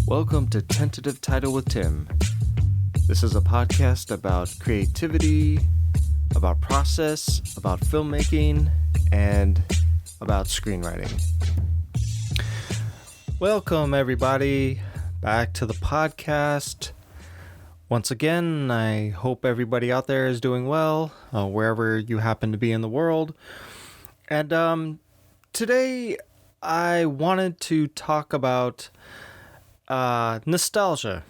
Welcome to Tentative Title with Tim. This is a podcast about creativity, about process, about filmmaking, and about screenwriting. Welcome, everybody, back to the podcast. Once again, I hope everybody out there is doing well, wherever you happen to be in the world. And today, I wanted to talk about nostalgia,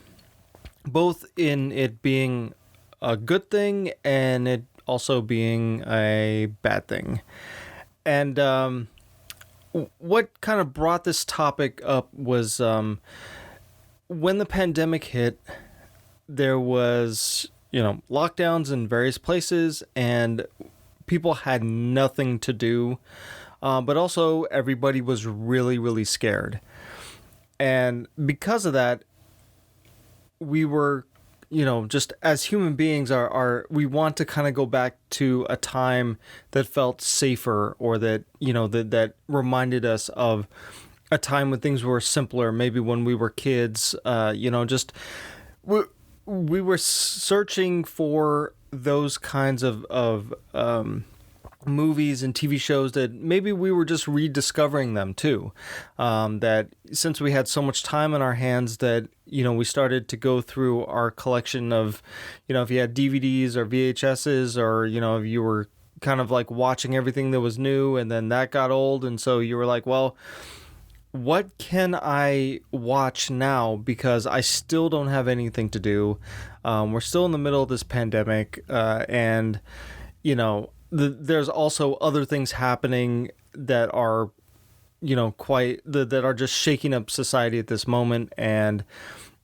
both in it being a good thing and it also being a bad thing. And what kind of brought this topic up was when the pandemic hit, there was, lockdowns in various places and people had nothing to do, but also everybody was really, really scared. And because of that, we were, just as human beings we want to kind of go back to a time that felt safer, or that, that reminded us of a time when things were simpler, maybe when we were kids, we were searching for those kinds of movies and TV shows that maybe we were just rediscovering them too. That since we had so much time on our hands that, we started to go through our collection of, if you had DVDs or VHSs, or, if you were kind of like watching everything that was new and then that got old. And so you were like, well, what can I watch now? Because I still don't have anything to do. We're still in the middle of this pandemic. And, there's also other things happening that are, that are just shaking up society at this moment. And,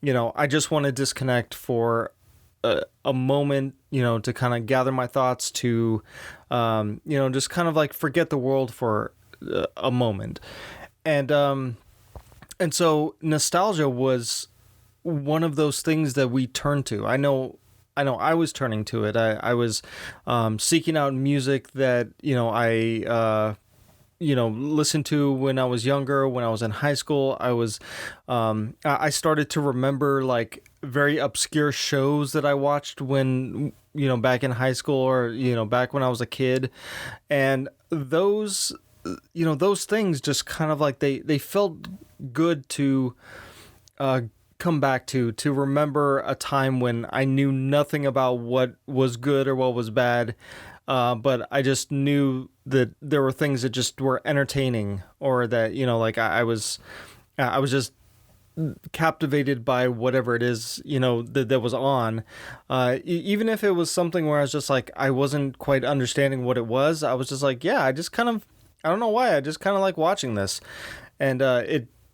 I just want to disconnect for a moment, to kind of gather my thoughts, to, just kind of like forget the world for a moment. And so nostalgia was one of those things that we turned to. I know I was turning to it. I was seeking out music that, I listened to when I was younger, when I was in high school. I started to remember like very obscure shows that I watched when, back in high school, or, back when I was a kid. And those things just kind of like they felt good to come back to remember a time when I knew nothing about what was good or what was bad, but I just knew that there were things that just were entertaining, or that, I was just captivated by whatever it is, that was on, even if it was something where I was just like, I wasn't quite understanding what it was. I was just like, yeah, I don't know why, I just kind of like watching this. And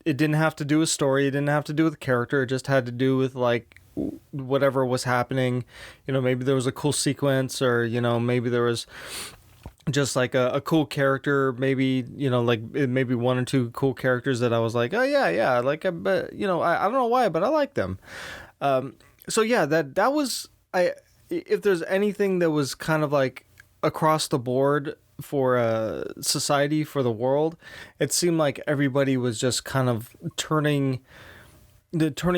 it didn't have to do with story. It didn't have to do with character. It just had to do with like whatever was happening. Maybe there was a cool sequence, or, maybe there was just like a cool character. Maybe, like maybe one or two cool characters that I was like, oh yeah. Like, but, I don't know why, but I like them. So yeah, that was, if there's anything that was kind of like across the board for society, for the world, it seemed like everybody was just kind of turning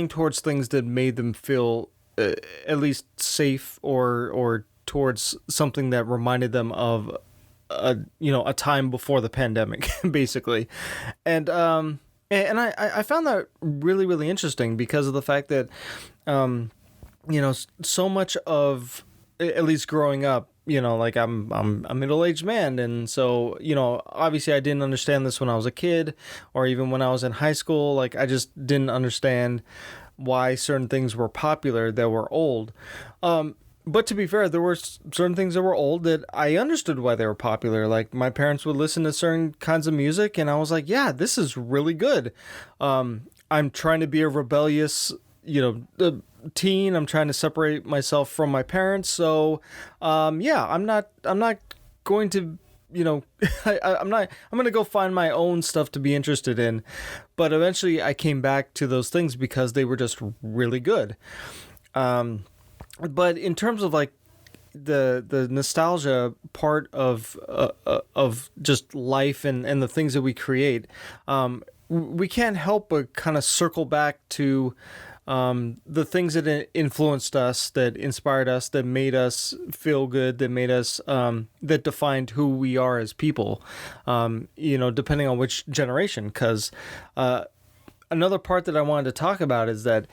towards things that made them feel at least safe, or towards something that reminded them of a time before the pandemic, basically. And I found that really, really interesting, because of the fact that so much of, at least growing up, like I'm a middle-aged man. And so, obviously I didn't understand this when I was a kid, or even when I was in high school. Like, I just didn't understand why certain things were popular that were old. But to be fair, there were certain things that were old that I understood why they were popular. Like, my parents would listen to certain kinds of music, and I was like, yeah, this is really good. I'm trying to be a rebellious, teen. I'm trying to separate myself from my parents. So, yeah, I'm not going to, I'm going to go find my own stuff to be interested in. But eventually I came back to those things because they were just really good. But in terms of like the nostalgia part of just life and the things that we create, we can't help but kind of circle back to the things that influenced us, that inspired us, that made us feel good, that made us, that defined who we are as people, depending on which generation. Because another part that I wanted to talk about is that,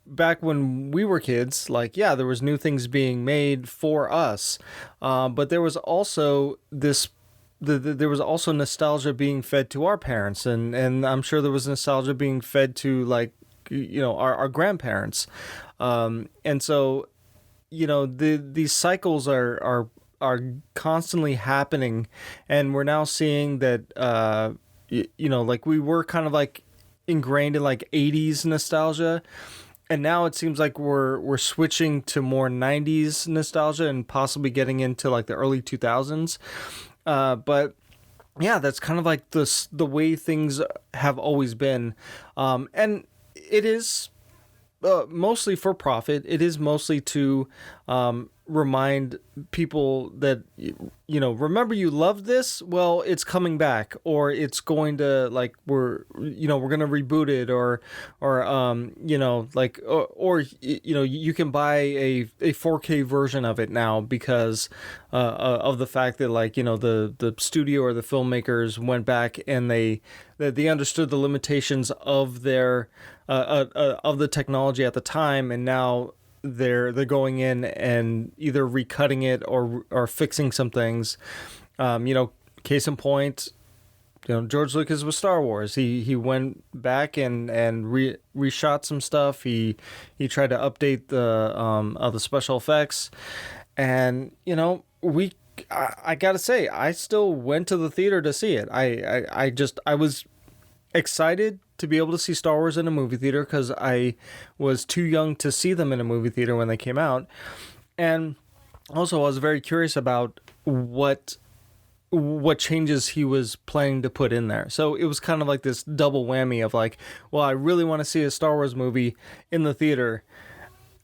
back when we were kids, like, yeah, there was new things being made for us, but there was also there was also nostalgia being fed to our parents, and I'm sure there was nostalgia being fed to, like, our grandparents, and so these cycles are constantly happening, and we're now seeing that like we were kind of like ingrained in like 80s nostalgia. And now it seems like we're switching to more 90s nostalgia and possibly getting into like the early 2000s. But yeah, that's kind of like the way things have always been. And it is mostly for profit. It is mostly to remind people that, remember you loved this? Well, it's coming back, or it's going to, like, we're going to reboot it, or you can buy a 4K version of it now because of the fact that, like, the studio or the filmmakers went back and they understood the limitations of their of the technology at the time, and now they're going in and either recutting it or fixing some things. Case in point, George Lucas with Star Wars. He went back and reshot some stuff. He tried to update the special effects, and I gotta say, I still went to the theater to see it. I was excited to be able to see Star Wars in a movie theater because I was too young to see them in a movie theater when they came out. And also I was very curious about what changes he was planning to put in there. So it was kind of like this double whammy of like, well, I really want to see a Star Wars movie in the theater,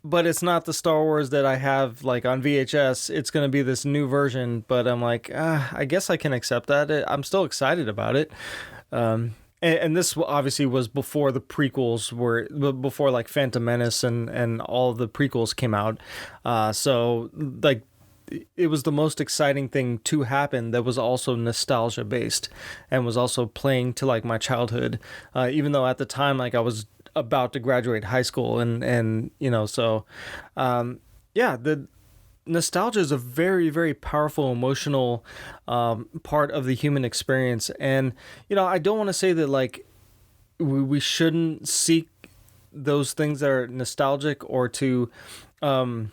but it's not the Star Wars that I have like on VHS. It's going to be this new version, but I'm like, I guess I can accept that. I'm still excited about it. And this obviously was before the prequels before like Phantom Menace and all of the prequels came out. So like it was the most exciting thing to happen that was also nostalgia based and was also playing to like my childhood. Even though at the time, like, I was about to graduate high school and the nostalgia is a very, very powerful emotional part of the human experience. And, I don't want to say that, like, we shouldn't seek those things that are nostalgic, or to, kind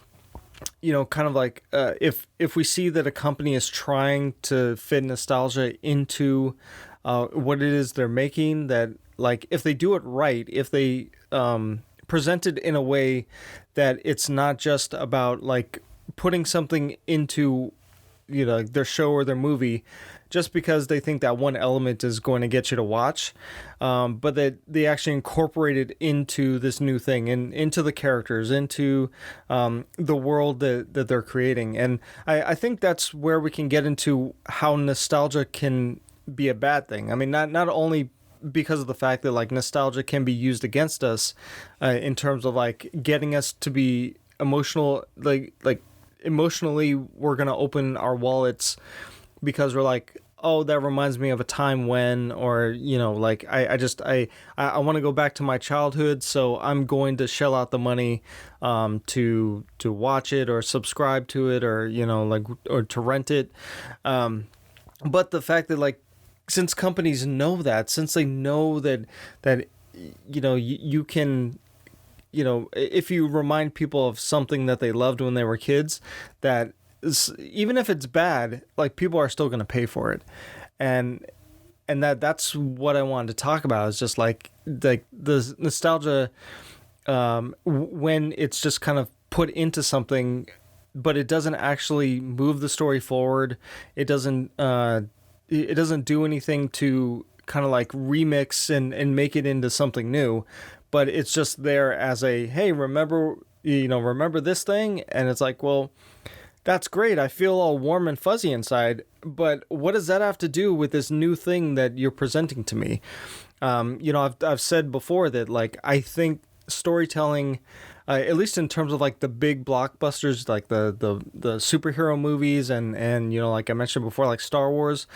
of like, if we see that a company is trying to fit nostalgia into what it is they're making, that, like, if they do it right, if they present it in a way that it's not just about, like, putting something into their show or their movie just because they think that one element is going to get you to watch, but that they actually incorporate it into this new thing and into the characters, into the world that they're creating. And I think that's where we can get into how nostalgia can be a bad thing. I mean, not only because of the fact that, like, nostalgia can be used against us in terms of, like, getting us to be emotional, like emotionally we're gonna open our wallets because we're like, oh, that reminds me of a time when, or like, I want to go back to my childhood, so I'm going to shell out the money to watch it or subscribe to it, or or to rent it. But the fact that, like, since companies know that, since they know that you can, if you remind people of something that they loved when they were kids, that even if it's bad, like, people are still going to pay for it. And that's what I wanted to talk about, is just like the nostalgia, when it's just kind of put into something, but it doesn't actually move the story forward. It doesn't do anything to kind of like remix and make it into something new, but it's just there as a, hey, remember this thing? And it's like, well, That's great. I feel all warm and fuzzy inside. But what does that have to do with this new thing that you're presenting to me? I've said before that, like, I think storytelling, at least in terms of like the big blockbusters, like the superhero movies, and like I mentioned before, like Star Wars,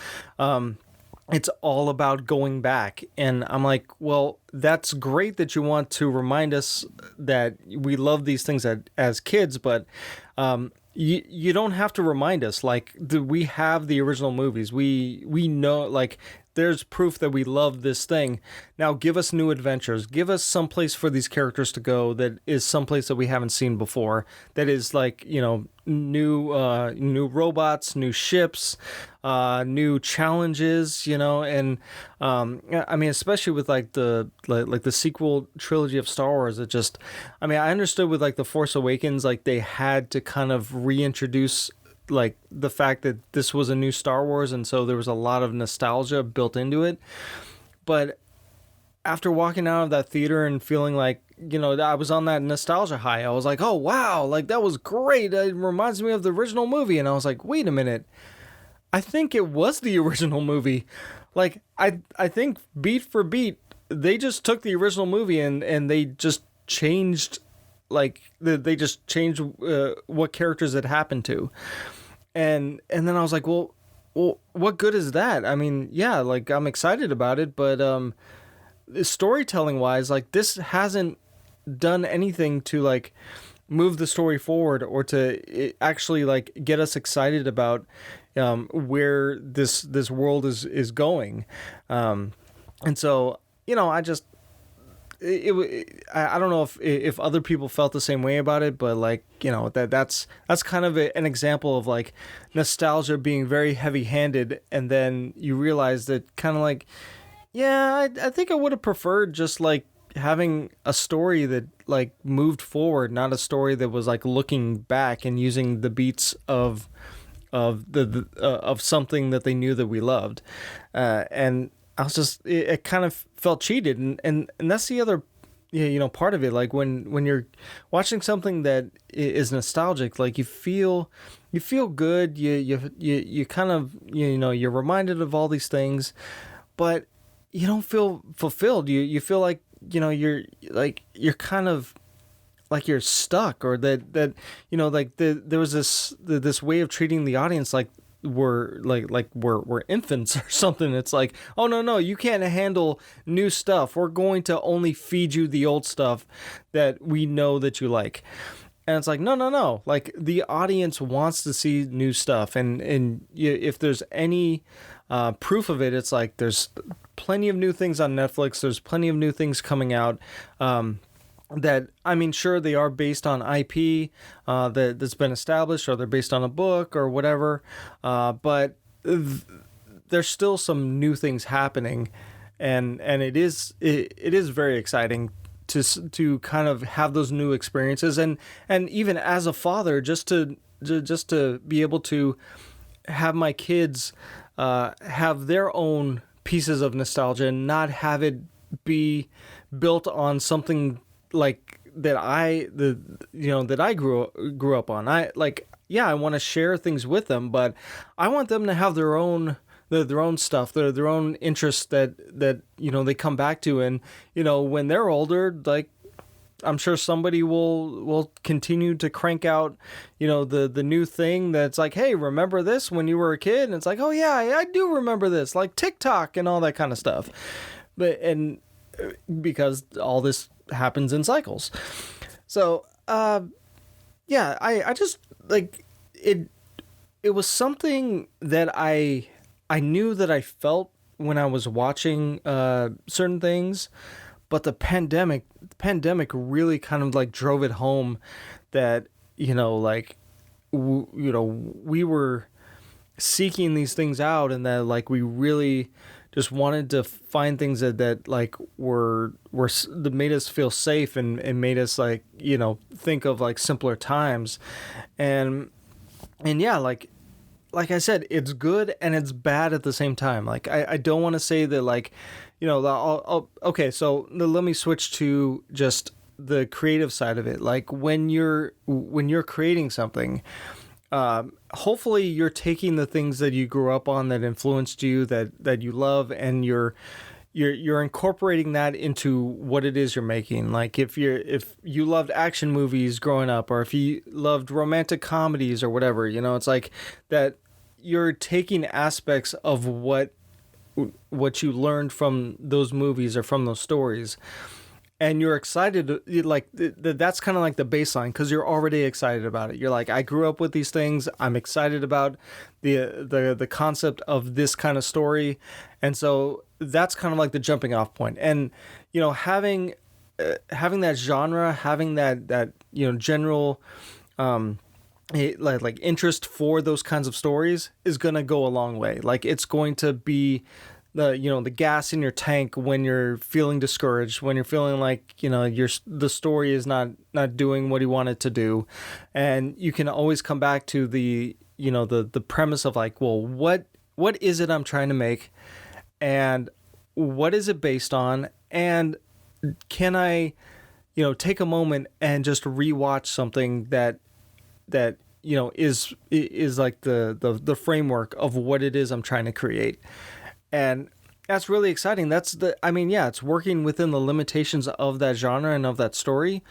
it's all about going back. And I'm like, well, that's great that you want to remind us that we love these things as kids, but you don't have to remind us. Like, we have the original movies. We know, like, there's proof that we love this thing. Now give us new adventures. Give us some place for these characters to go that is someplace that we haven't seen before. That is like, new robots, new ships, new challenges, and I mean, especially with like the sequel trilogy of Star Wars, I understood with like The Force Awakens, like they had to kind of reintroduce like the fact that this was a new Star Wars, and so there was a lot of nostalgia built into it. But after walking out of that theater and feeling like, I was on that nostalgia high, I was like, oh wow, like that was great. It reminds me of the original movie. And I was like, wait a minute, I think it was the original movie. Like, I think beat for beat, they just took the original movie and they just changed, like they just changed what characters it happened to. And then I was like, well, what good is that? I mean, yeah, like I'm excited about it, but storytelling wise, like this hasn't done anything to like move the story forward or to actually like get us excited about where this world is going. And so, I just I don't know if other people felt the same way about it, but like, that's kind of an example of like nostalgia being very heavy-handed, and then you realize that kind of like, yeah, I think I would have preferred just like having a story that like moved forward, not a story that was like looking back and using the beats of something that they knew that we loved, and I was just, it kind of felt cheated, and that's the other, part of it. Like when you're watching something that is nostalgic, like you feel good, you kind of, you're reminded of all these things, but you don't feel fulfilled. You feel like, you're kind of like you're stuck, or that like there was this way of treating the audience like we're infants or something. It's like, oh no, you can't handle new stuff. We're going to only feed you the old stuff that we know that you like. And it's like, no. Like the audience wants to see new stuff, and if there's any proof of it, it's like there's plenty of new things on Netflix. There's plenty of new things coming out. That, I mean, sure, they are based on IP that's been established, or they're based on a book or whatever, but there's still some new things happening, and it is very exciting to kind of have those new experiences, and even as a father, just to be able to have my kids have their own pieces of nostalgia and not have it be built on something like that I grew up on. I want to share things with them, but I want them to have their own stuff, their own interests that they come back to, and when they're older, like I'm sure somebody will continue to crank out the new thing that's like, hey, remember this when you were a kid? And it's like, oh yeah, I do remember this, like TikTok and all that kind of stuff. Because all this happens in cycles. So yeah, I just like it was something that I knew that I felt when I was watching certain things, but the pandemic really kind of like drove it home that we were seeking these things out, and that like we really just wanted to find things that like were that made us feel safe and made us like think of like simpler times, and yeah, like I said, it's good and it's bad at the same time. Like I don't want to say that like okay, so let me switch to just the creative side of it. Like when you're creating something, hopefully you're taking the things that you grew up on that influenced you, that you love, and you're incorporating that into what it is you're making. Like if you loved action movies growing up, or if you loved romantic comedies or whatever, it's like that you're taking aspects of what you learned from those movies or from those stories, and you're excited that's kind of like the baseline, because you're already excited about it. You're like, I grew up with these things, I'm excited about the concept of this kind of story. And so that's kind of like the jumping off point. And having that genre, having that general like interest for those kinds of stories is going to go a long way. Like, it's going to be the gas in your tank when you're feeling discouraged, when you're feeling like the story is not doing what you want it to do. And you can always come back to the premise of like, well, what is it I'm trying to make, and what is it based on, and can I take a moment and just rewatch something that is like the framework of what it is I'm trying to create. And that's really exciting. It's working within the limitations of that genre and of that story,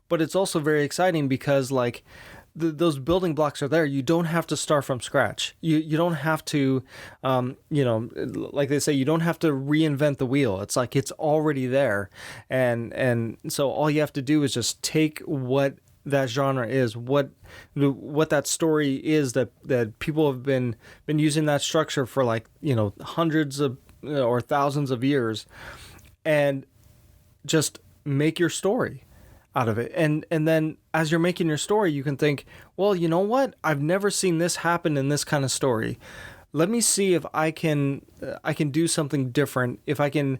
but it's also very exciting because like those building blocks are there. You don't have to start from scratch. You don't have to, like they say, you don't have to reinvent the wheel. It's like it's already there, and so all you have to do is just take what that genre is, what that story is, that people have been using that structure for like hundreds of or thousands of years, and just make your story out of it. And then as you're making your story, you can think, well, you know what? I've never seen this happen in this kind of story. Let me see if I can do something different. If I can,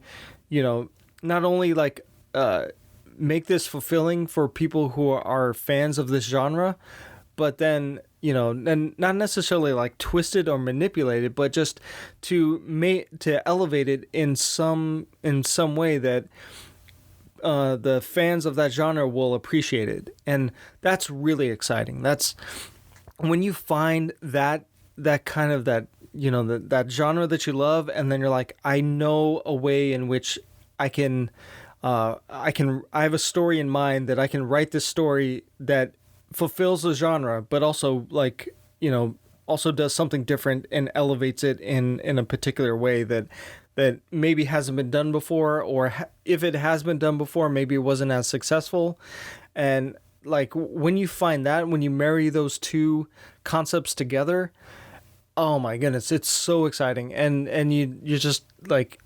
not only like make this fulfilling for people who are fans of this genre, but then and not necessarily like twist it or manipulate it, but just to elevate it in some way that the fans of that genre will appreciate it. And that's really exciting. That's when you find that kind of that genre that you love, and then you're like, I know a way in which I have a story in mind, that I can write this story that fulfills the genre, but also like, also does something different and elevates it in a particular way that maybe hasn't been done before, or if it has been done before, maybe it wasn't as successful. And like when you find that, when you marry those two concepts together, oh my goodness, it's so exciting. And you just like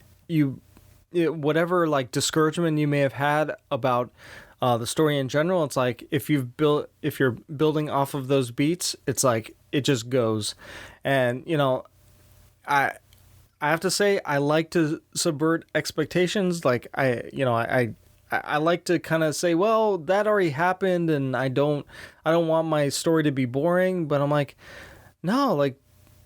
whatever like discouragement you may have had about the story in general, it's like if you're building off of those beats, it's like it just goes. And I have to say, I like to subvert expectations. Like I like to kind of say, well, that already happened, and I don't want my story to be boring. But I'm like, no, like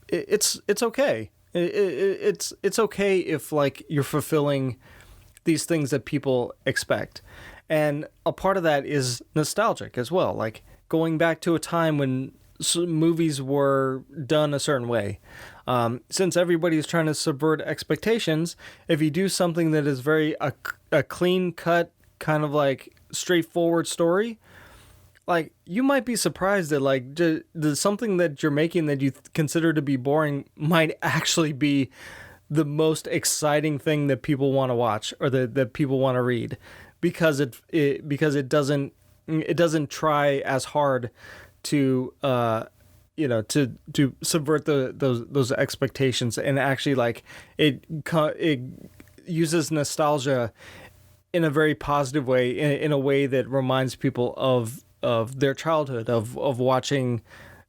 it's okay. It's okay if like you're fulfilling these things that people expect. And a part of that is nostalgic as well, like going back to a time when movies were done a certain way. Since everybody's trying to subvert expectations, if you do something that is very a clean cut, kind of like straightforward story, like you might be surprised that like the something that you're making that you consider to be boring might actually be the most exciting thing that people want to watch, or that people want to read, because it doesn't try as hard to to subvert those expectations, and actually like it uses nostalgia in a very positive way, in a way that reminds people of their childhood, of watching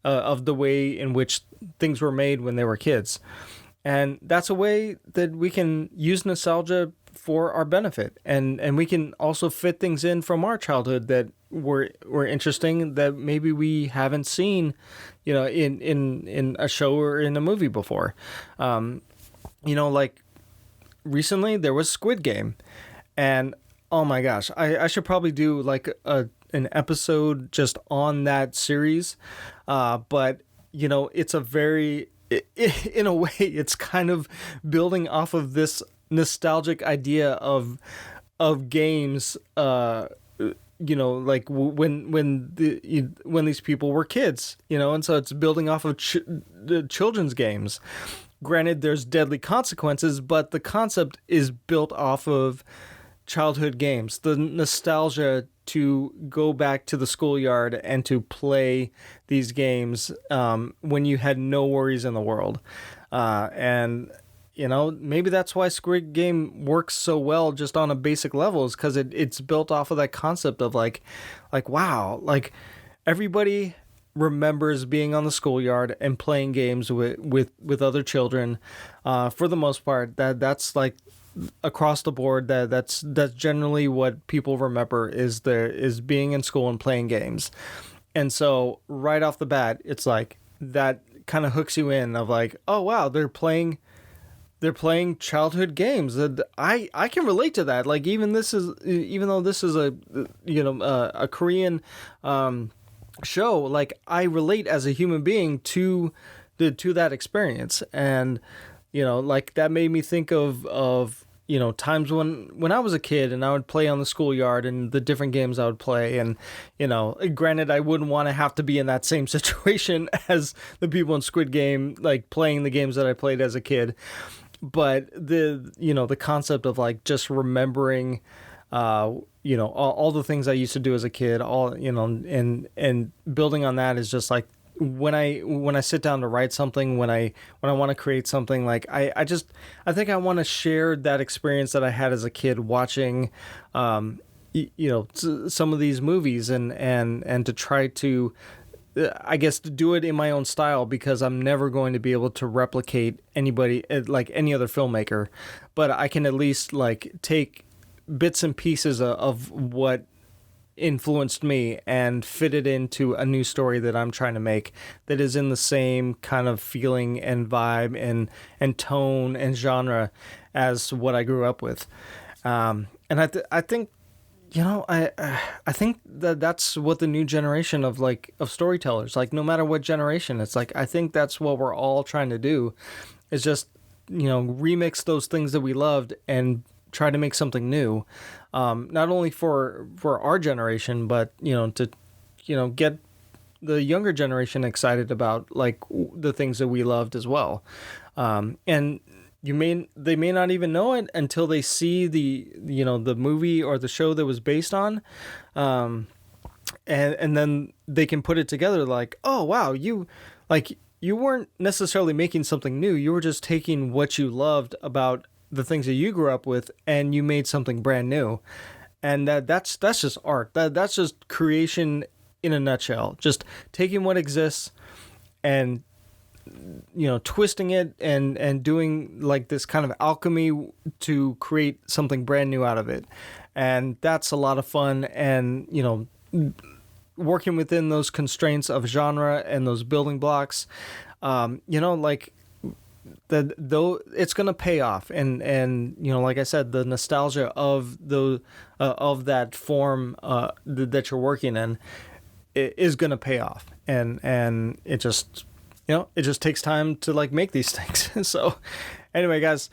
of the way in which things were made when they were kids. And that's a way that we can use nostalgia for our benefit, and we can also fit things in from our childhood that were interesting, that maybe we haven't seen in a show or in a movie before. Like recently there was Squid Game, and oh my gosh, I should probably do like an episode just on that series, but it's a very, in a way, it's kind of building off of this nostalgic idea of games, like when these people were kids, and so it's building off of the children's games. Granted, there's deadly consequences, but the concept is built off of childhood games, the nostalgia to go back to the schoolyard and to play these games when you had no worries in the world. And maybe that's why Squid Game works so well just on a basic level, is because it's built off of that concept of like, wow, like everybody remembers being on the schoolyard and playing games with other children. For the most part, that's like across the board, that's generally what people remember is being in school and playing games. And so right off the bat, it's like that kind of hooks you in of like, oh wow, they're playing childhood games. I can relate to that. Like even though this is a Korean show, like I relate as a human being to that experience. And like that made me think of times when I was a kid and I would play on the schoolyard and the different games I would play. And granted, I wouldn't want to have to be in that same situation as the people in Squid Game, like playing the games that I played as a kid. But the concept of like just remembering all the things I used to do as a kid, and building on that is just like when I sit down to write something, when I want to create something, like I think I want to share that experience that I had as a kid watching some of these movies and to try to, I guess, to do it in my own style, because I'm never going to be able to replicate anybody, like any other filmmaker, but I can at least like take bits and pieces of what influenced me and fit it into a new story that I'm trying to make that is in the same kind of feeling and vibe and tone and genre as what I grew up with. And I think I think that's what the new generation of storytellers, like no matter what generation, it's like I think that's what we're all trying to do, is just remix those things that we loved and try to make something new, not only for our generation, but to get the younger generation excited about like the things that we loved as well. And they may not even know it until they see the movie or the show that was based on, and then they can put it together like, oh wow, you weren't necessarily making something new, you were just taking what you loved about the things that you grew up with and you made something brand new. And that's just art. That's just creation in a nutshell. Just taking what exists and twisting it and doing like this kind of alchemy to create something brand new out of it. And that's a lot of fun. And working within those constraints of genre and those building blocks, like that, though it's gonna pay off. And like I said, the nostalgia of that form that you're working in is gonna pay off. And it just it just takes time to like make these things. So anyway, guys,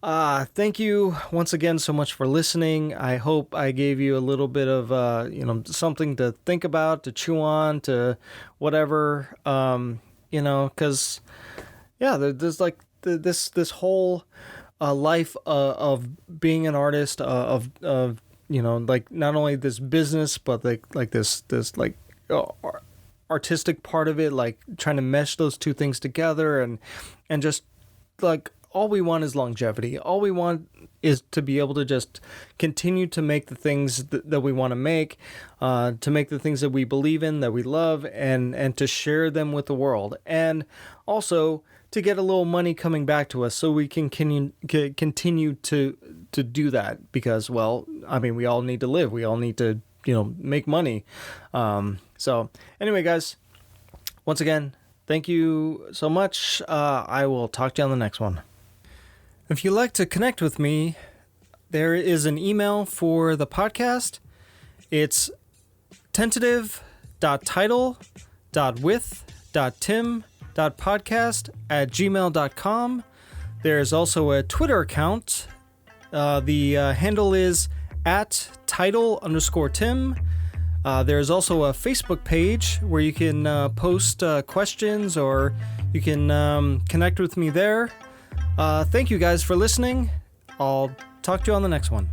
thank you once again so much for listening. I hope I gave you a little bit of something to think about, to chew on, to whatever, because there's like this whole life of being an artist, of like not only this business, but like this artistic part of it, like trying to mesh those two things together, and just like all we want is longevity. All we want is to be able to just continue to make the things that we want to make, to make the things that we believe in, that we love, and to share them with the world, and also to get a little money coming back to us so we can continue to do that, because, well, I mean, we all need to live. We all need to, make money. So anyway, guys, once again, thank you so much. I will talk to you on the next one. If you'd like to connect with me, there is an email for the podcast. It's tentative.title.with.tim title.podcast@gmail.com. There's also a Twitter account. The handle is @title_Tim. There's also a Facebook page where you can post questions, or you can connect with me there. Thank you guys for listening. I'll talk to you on the next one.